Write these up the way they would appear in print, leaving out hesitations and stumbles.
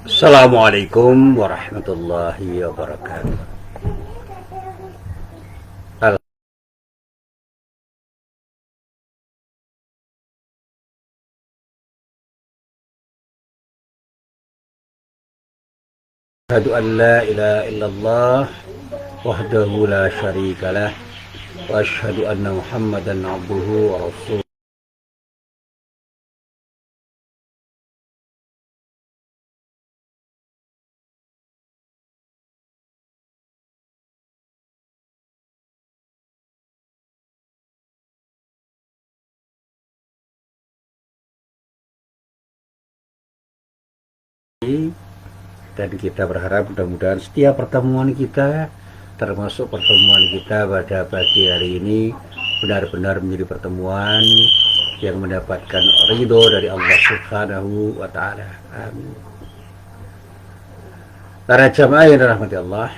Assalamualaikum warahmatullahi wabarakatuh. Asyhadu an la ilaha illallah wahdahu la syarikalah wa asyhadu anna Muhammadan abduhu wa rasuluh. Dan kita berharap mudah-mudahan setiap pertemuan kita, termasuk pertemuan kita pada pagi hari ini, benar-benar menjadi pertemuan yang mendapatkan ridho dari Allah Subhanahu wa Ta'ala. Amin. Para jamaah yang dirahmati Allah,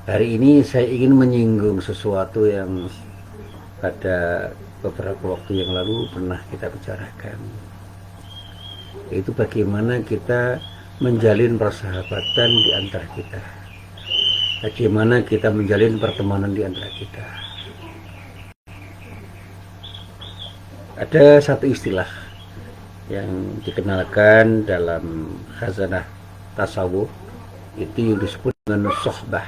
hari ini saya ingin menyinggung sesuatu yang pada beberapa waktu yang lalu pernah kita bicarakan, yaitu bagaimana kita menjalin persahabatan di antara kita, bagaimana kita menjalin pertemanan di antara kita. Ada satu istilah yang dikenalkan dalam khazanah tasawuf, itu yang disebut dengan sohbah.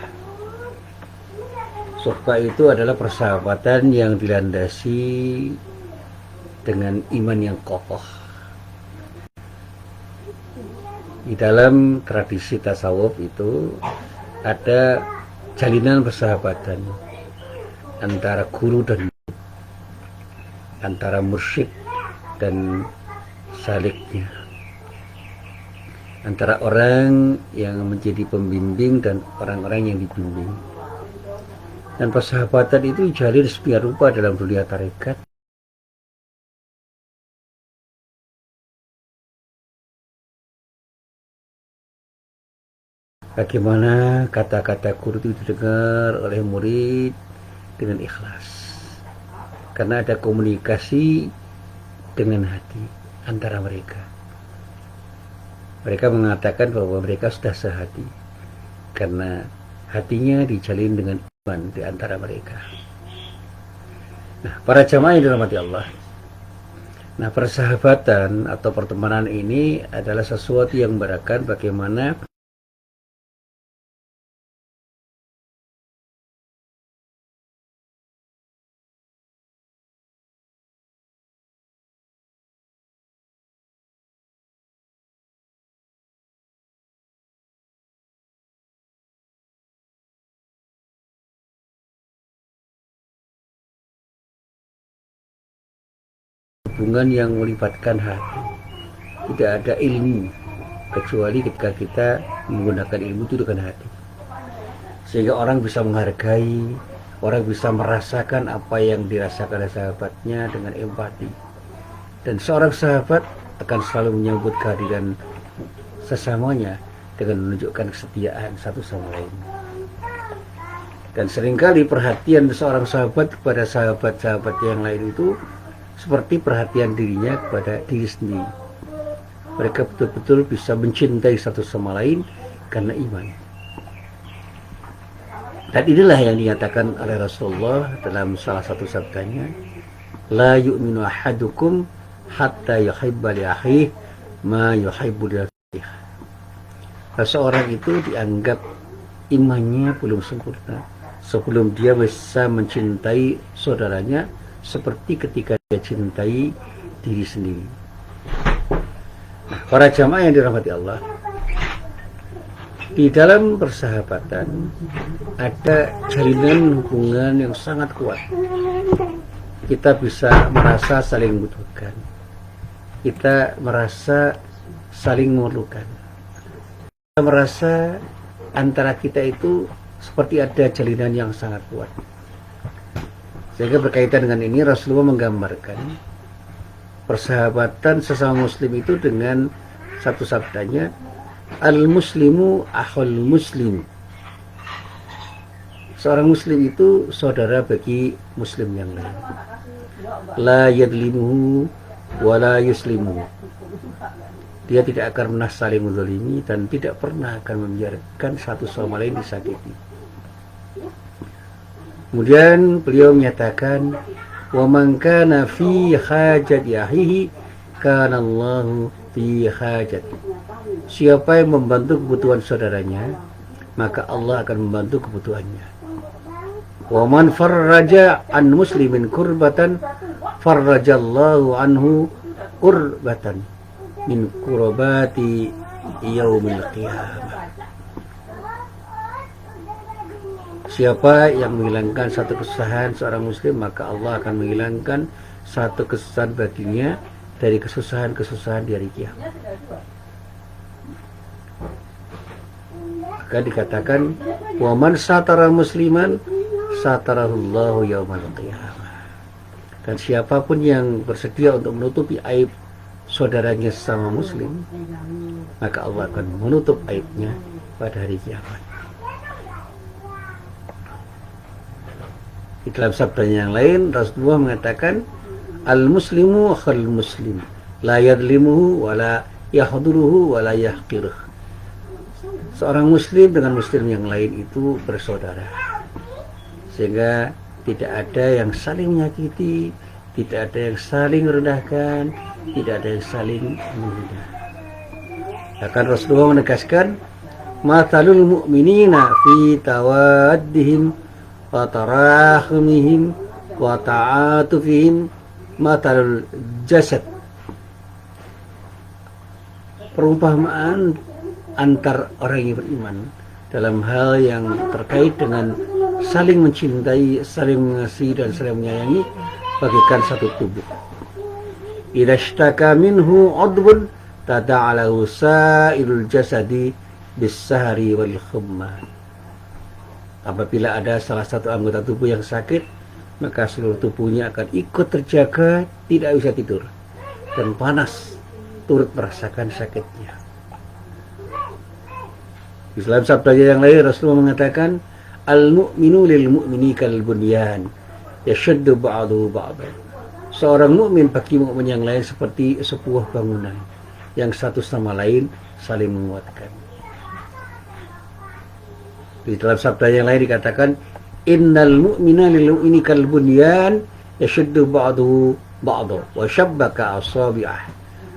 Sohbah itu adalah persahabatan yang dilandasi dengan iman yang kokoh. Di dalam tradisi tasawuf itu ada jalinan persahabatan antara guru dan murid, antara mursyid dan saliknya, antara orang yang menjadi pembimbing dan orang-orang yang dibimbing. Dan persahabatan itu jalin sedemikian rupa dalam dunia tarekat. Bagaimana kata-kata guru itu didengar oleh murid dengan ikhlas, karena ada komunikasi dengan hati antara mereka. Mereka mengatakan bahwa mereka sudah sehati karena hatinya dijalin dengan iman di antara mereka. Nah, para jamaah yang dirahmati Allah, nah, persahabatan atau pertemanan ini adalah sesuatu yang membarakan bagaimana hubungan yang melibatkan hati. Tidak ada ilmu kecuali ketika kita menggunakan ilmu itu dengan hati, sehingga orang bisa menghargai, orang bisa merasakan apa yang dirasakan oleh sahabatnya dengan empati. Dan seorang sahabat akan selalu menyambut kehadiran sesamanya dengan menunjukkan kesetiaan satu sama lain. Dan seringkali perhatian seorang sahabat kepada sahabat-sahabat yang lain itu seperti perhatian dirinya kepada diri sendiri. Mereka betul-betul bisa mencintai satu sama lain karena iman. Dan inilah yang dinyatakan oleh Rasulullah dalam salah satu sabdanya, la yu'minu ahadukum hatta yuhibba li akhihi ma yuhibbu li nafsihi. Seseorang itu dianggap imannya belum sempurna sebelum dia bisa mencintai saudaranya seperti ketika dia cintai diri sendiri. Nah, para jamaah yang dirahmati Allah, di dalam persahabatan ada jalinan hubungan yang sangat kuat. Kita bisa merasa saling membutuhkan, kita merasa saling memerlukan, kita merasa antara kita itu seperti ada jalinan yang sangat kuat. Sehingga berkaitan dengan ini Rasulullah menggambarkan persahabatan sesama muslim itu dengan satu sabdanya, al-muslimu akhul muslim seorang muslim itu saudara bagi muslim yang lain. La yadlimuhu wa la yuslimuhu. Dia tidak akan pernah saling menzalimi dan tidak pernah akan membiarkan satu sama lain disakiti. Kemudian beliau menyatakan, wa man kana fi hajati akhihi kana Allahu fi hajati. Siapa yang membantu kebutuhan saudaranya, maka Allah akan membantu kebutuhannya. Wa man farraja an muslimin kurbatan farrajallahu anhu kurbatan min kurabati yaumil qiyamah. Siapa yang menghilangkan satu kesusahan seorang muslim, maka Allah akan menghilangkan satu kesusahan baginya dari kesusahan-kesusahan di hari kiamat. Maka dikatakan, wa man satara musliman satarahullahu yaumal qiyamah. Dan siapapun yang bersedia untuk menutupi aib saudaranya sesama muslim, maka Allah akan menutup aibnya pada hari kiamat. Di dalam sabdanya yang lain, Rasulullah mengatakan, al-muslimu akhal muslim, la yadlimuhu wa la yahduruhu wa la yahqiruh. Seorang muslim dengan muslim yang lain itu bersaudara, sehingga tidak ada yang saling menyakiti, tidak ada yang saling merendahkan, tidak ada yang saling menghina. Bahkan Rasulullah menegaskan, matalul mu'minina fi tawaddihim wa tarahumihim wa ta'atufihim matalul jasad. Perumpamaan antar orang yang beriman dalam hal yang terkait dengan saling mencintai, saling mengasihi dan saling menyayangi bagaikan satu tubuh. Idza ishtaka minhu 'udwun tada'alahu sa'irul jasadi bis-sahri wal humma. Apabila ada salah satu anggota tubuh yang sakit, maka seluruh tubuhnya akan ikut terjaga, tidak bisa tidur dan panas, turut merasakan sakitnya. Di dalam sabdanya yang lain, Rasulullah mengatakan, al-mu'minu lil mu'mini kal bunyan yashuddu ba'duhu ba'dan. Seorang mukmin bagi mukmin yang lain seperti sebuah bangunan yang satu sama lain saling menguatkan. Di dalam sabda yang lain dikatakan, innal mu'mina lil mu'mini kal bunyan yashuddu ba'duhu ba'dahu wa shabbaka asabi'ah.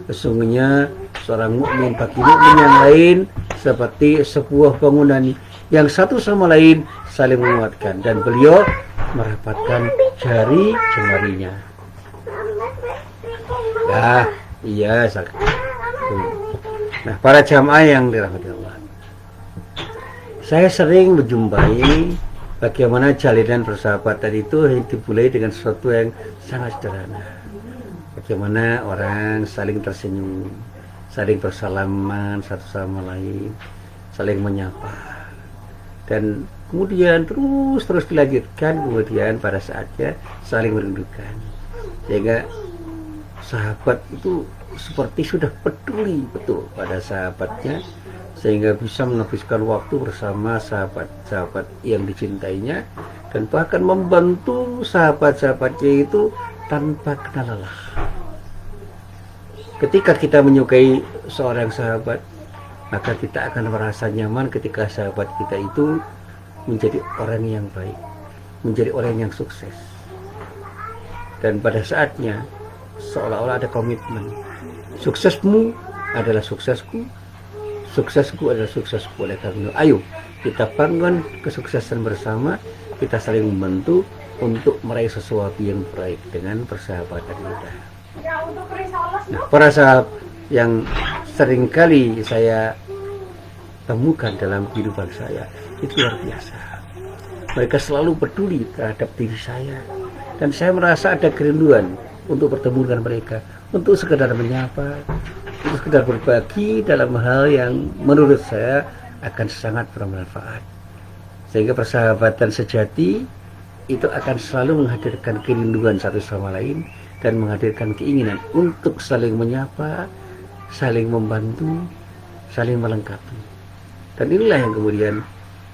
Sesungguhnya seorang mukmin bagi mukmin yang lain seperti sebuah bangunan yang satu sama lain saling menguatkan, dan beliau merapatkan jari jemarinya. Ya, iya. Nah, para jamaah yang dirahmati Allah, saya sering menjumpai bagaimana jalinan persahabatan itu dimulai dengan sesuatu yang sangat sederhana. Bagaimana orang saling tersenyum, saling bersalaman satu sama lain, saling menyapa, dan kemudian terus dilanjutkan kemudian pada saatnya saling merindukan, sehingga sahabat itu seperti sudah peduli betul pada sahabatnya, sehingga bisa menghabiskan waktu bersama sahabat-sahabat yang dicintainya, dan bahkan membantu sahabat-sahabatnya itu tanpa kenal lelah. Ketika kita menyukai seorang sahabat, maka kita akan merasa nyaman ketika sahabat kita itu menjadi orang yang baik, menjadi orang yang sukses. Dan pada saatnya seolah-olah ada komitmen, suksesmu adalah suksesku, suksesku adalah suksesku. Oleh karena ayo kita bangun kesuksesan bersama, kita saling membantu untuk meraih sesuatu yang baik dengan persahabatan kita. Nah, para sahabat yang seringkali saya temukan dalam kehidupan saya itu luar biasa. Mereka selalu peduli terhadap diri saya, dan saya merasa ada kerinduan untuk bertemu dengan mereka, untuk sekedar menyapa, untuk sekedar berbagi dalam hal yang menurut saya akan sangat bermanfaat. Sehingga persahabatan sejati itu akan selalu menghadirkan kerinduan satu sama lain dan menghadirkan keinginan untuk saling menyapa, saling membantu, saling melengkapi. Dan inilah yang kemudian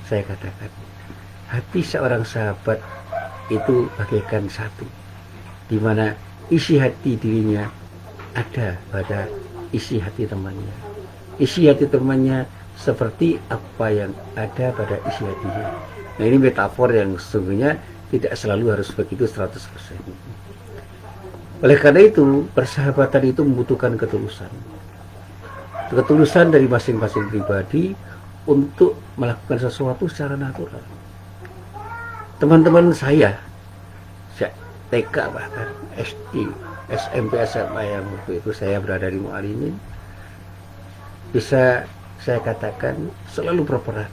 saya katakan, hati seorang sahabat itu bagaikan satu, di mana isi hati dirinya ada pada isi hati temannya. Isi hati temannya seperti apa yang ada pada isi hatinya. Nah, ini metafor yang sesungguhnya tidak selalu harus begitu 100%. Oleh karena itu, persahabatan itu membutuhkan ketulusan. Ketulusan dari masing-masing pribadi untuk melakukan sesuatu secara natural. Teman-teman saya TK bahkan SD, SMP, SMA yang waktu itu saya berada di Mualimin, bisa saya katakan selalu berperan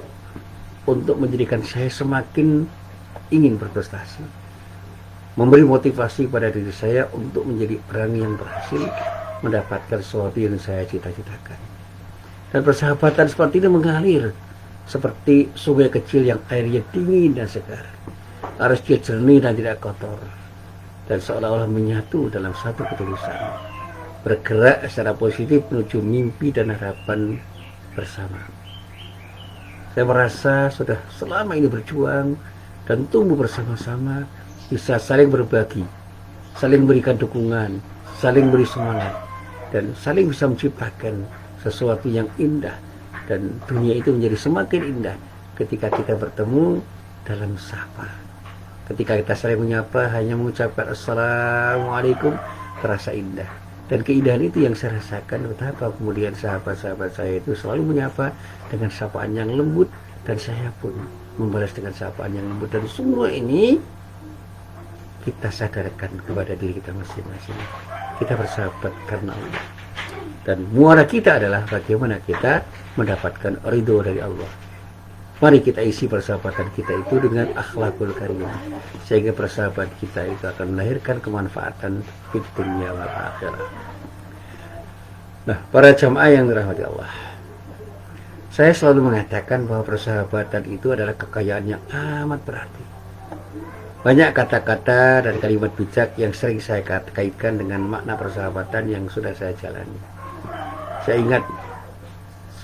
untuk menjadikan saya semakin ingin berprestasi, memberi motivasi pada diri saya untuk menjadi orang yang berhasil mendapatkan sesuatu yang saya cita-citakan. Dan persahabatan seperti ini mengalir seperti sungai kecil yang airnya dingin dan segar, arusnya jernih dan tidak kotor, dan seolah-olah menyatu dalam satu ketulusan, bergerak secara positif menuju mimpi dan harapan bersama. Saya merasa sudah selama ini berjuang dan tumbuh bersama-sama, bisa saling berbagi, saling berikan dukungan, saling beri semangat, dan saling bisa menciptakan sesuatu yang indah. Dan dunia itu menjadi semakin indah ketika kita bertemu dalam sapa. Ketika kita saling menyapa, hanya mengucapkan Assalamualaikum, terasa indah. Dan keindahan itu yang saya rasakan, betapa kemudian sahabat-sahabat saya itu selalu menyapa dengan sapaan yang lembut, dan saya pun membalas dengan sapaan yang lembut. Dan semua ini kita sadarkan kepada diri kita masing-masing. Kita bersahabat karena Allah. Dan muara kita adalah bagaimana kita mendapatkan ridho dari Allah. Mari kita isi persahabatan kita itu dengan akhlakul karimah, sehingga persahabatan kita itu akan melahirkan kemanfaatan di dunia wal akhirah. Nah, para jamaah yang dirahmati Allah, saya selalu mengatakan bahwa persahabatan itu adalah kekayaan yang amat berarti. Banyak kata-kata dan kalimat bijak yang sering saya kaitkan dengan makna persahabatan yang sudah saya jalani. Saya ingat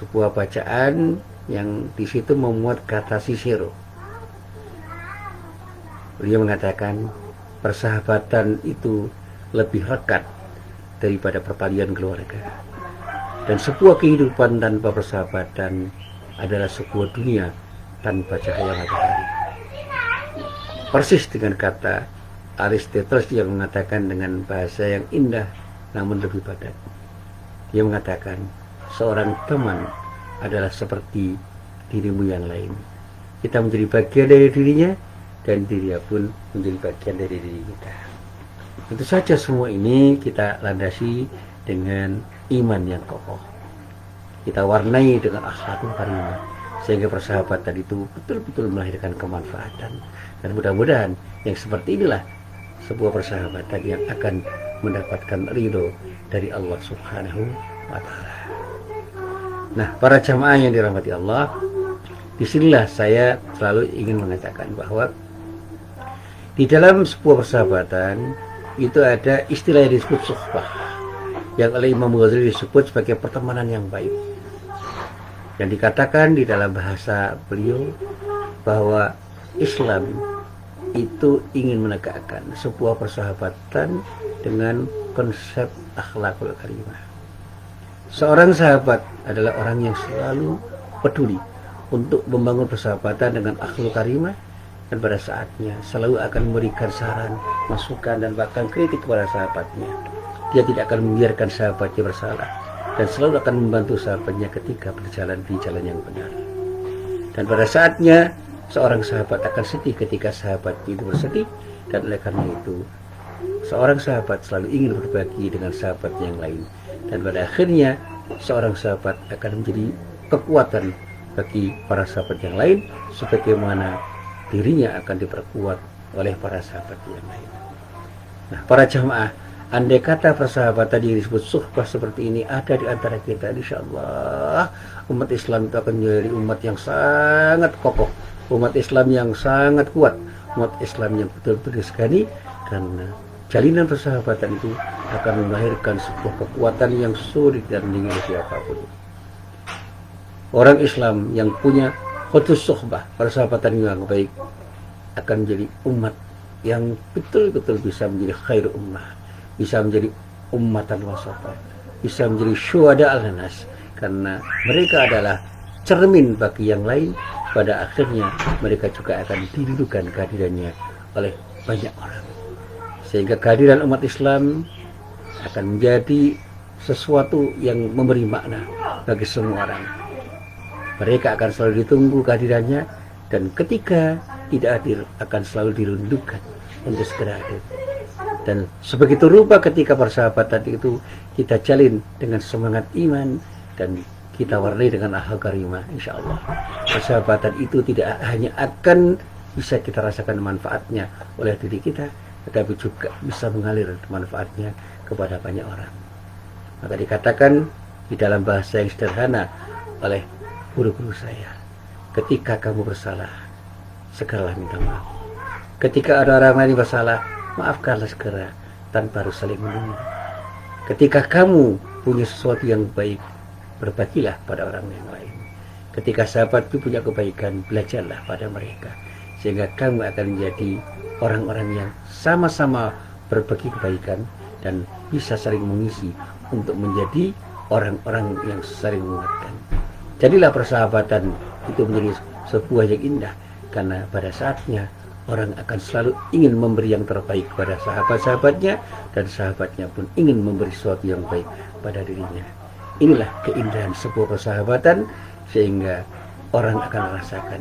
sebuah bacaan yang di situ memuat kata Cicero. Beliau mengatakan persahabatan itu lebih rekat daripada pertalian keluarga. Dan sebuah kehidupan tanpa persahabatan adalah sebuah dunia tanpa cahaya matahari. Persis dengan kata Aristoteles yang mengatakan dengan bahasa yang indah namun lebih padat. Dia mengatakan seorang teman adalah seperti dirimu yang lain. Kita menjadi bagian dari dirinya, dan dirinya pun menjadi bagian dari diri kita. Tentu saja semua ini kita landasi dengan iman yang kokoh. Kita warnai dengan akhlakul karimah, sehingga persahabatan itu betul-betul melahirkan kemanfaatan. Dan mudah-mudahan yang seperti inilah sebuah persahabatan yang akan mendapatkan ridho dari Allah Subhanahu wa Ta'ala. Nah, para jamaah yang dirahmati Allah, disinilah saya selalu ingin mengatakan bahwa di dalam sebuah persahabatan itu ada istilah yang disebut suhbah, yang oleh Imam Ghazali disebut sebagai pertemanan yang baik. Yang dikatakan di dalam bahasa beliau bahwa Islam itu ingin menegakkan sebuah persahabatan dengan konsep akhlakul karimah. Seorang sahabat adalah orang yang selalu peduli untuk membangun persahabatan dengan akhlakul karimah, dan pada saatnya selalu akan memberikan saran, masukan, dan bahkan kritik kepada sahabatnya. Dia tidak akan membiarkan sahabatnya bersalah, dan selalu akan membantu sahabatnya ketika berjalan di jalan yang benar. Dan pada saatnya seorang sahabat akan sedih ketika sahabat itu bersedih, dan oleh karena itu seorang sahabat selalu ingin berbagi dengan sahabat yang lain, dan pada akhirnya seorang sahabat akan menjadi kekuatan bagi para sahabat yang lain, sebagaimana dirinya akan diperkuat oleh para sahabat yang lain. Nah, para jamaah, andai kata persahabatan yang disebut suhbah seperti ini ada di antara kita, insya Allah umat Islam itu akan menjadi umat yang sangat kokoh, umat Islam yang sangat kuat, umat Islam yang betul-betul disegani, karena jalinan persahabatan itu akan melahirkan sebuah kekuatan yang sulit dan dimiliki siapapun. Orang Islam yang punya khusus suhbah, persahabatan yang baik, akan menjadi umat yang betul-betul bisa menjadi khair ummah, bisa menjadi ummatan wasata, bisa menjadi syuhada al-nas, karena mereka adalah cermin bagi yang lain. Pada akhirnya mereka juga akan dirindukan kehadirannya oleh banyak orang, sehingga kehadiran umat Islam akan menjadi sesuatu yang memberi makna bagi semua orang. Mereka akan selalu ditunggu kehadirannya, dan ketika tidak hadir akan selalu dirindukan untuk segera hadir. Dan sebegitu rupa ketika persahabatan itu kita jalin dengan semangat iman dan kita warnai dengan akhlak karimah, insya Allah persahabatan itu tidak hanya akan bisa kita rasakan manfaatnya oleh diri kita, tetapi juga bisa mengalir manfaatnya kepada banyak orang. Maka dikatakan di dalam bahasa yang sederhana oleh guru-guru saya, ketika kamu bersalah, segeralah minta maaf. Ketika ada orang lain bersalah, maafkanlah segera tanpa harus saling menunggu. Ketika kamu punya sesuatu yang baik, berbagilah pada orang yang lain. Ketika sahabat itu punya kebaikan, belajarlah pada mereka, sehingga kamu akan menjadi orang-orang yang sama-sama berbagi kebaikan dan bisa saling mengisi untuk menjadi orang-orang yang saling menguatkan. Jadilah persahabatan itu menjadi sebuah yang indah, karena pada saatnya orang akan selalu ingin memberi yang terbaik pada sahabat-sahabatnya, dan sahabatnya pun ingin memberi sesuatu yang baik pada dirinya. Inilah keindahan sebuah persahabatan, sehingga orang akan merasakan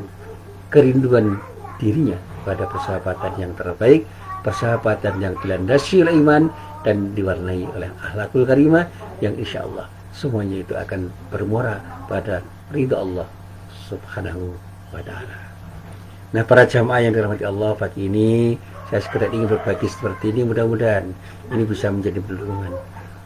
kerinduan dirinya pada persahabatan yang terbaik, persahabatan yang dilandasi oleh iman dan diwarnai oleh akhlakul karimah, yang insya Allah semuanya itu akan bermuara pada ridha Allah subhanahu wa ta'ala. Nah, para jamaah yang dirahmati Allah, pagi ini saya sekedar ingin berbagi seperti ini, mudah-mudahan ini bisa menjadi perlindungan.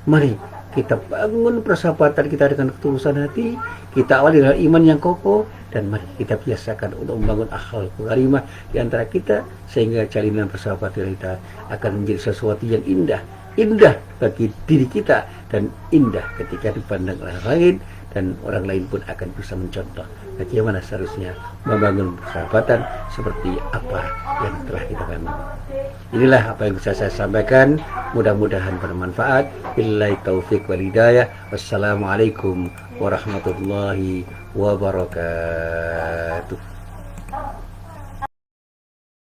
Mari kita bangun persahabatan kita dengan ketulusan hati, kita awali dengan iman yang kokoh, dan mari kita biasakan untuk membangun akhlak karimah di antara kita, sehingga jalinan persahabatan kita akan menjadi sesuatu yang indah bagi diri kita dan indah ketika dipandang orang lain, dan orang lain pun akan bisa mencontoh bagaimana seharusnya membangun persahabatan seperti apa yang telah kita bangun. Inilah apa yang bisa saya sampaikan, mudah-mudahan bermanfaat. Billahi taufik wal hidayah. Wassalamualaikum warahmatullahi wabarakatuh.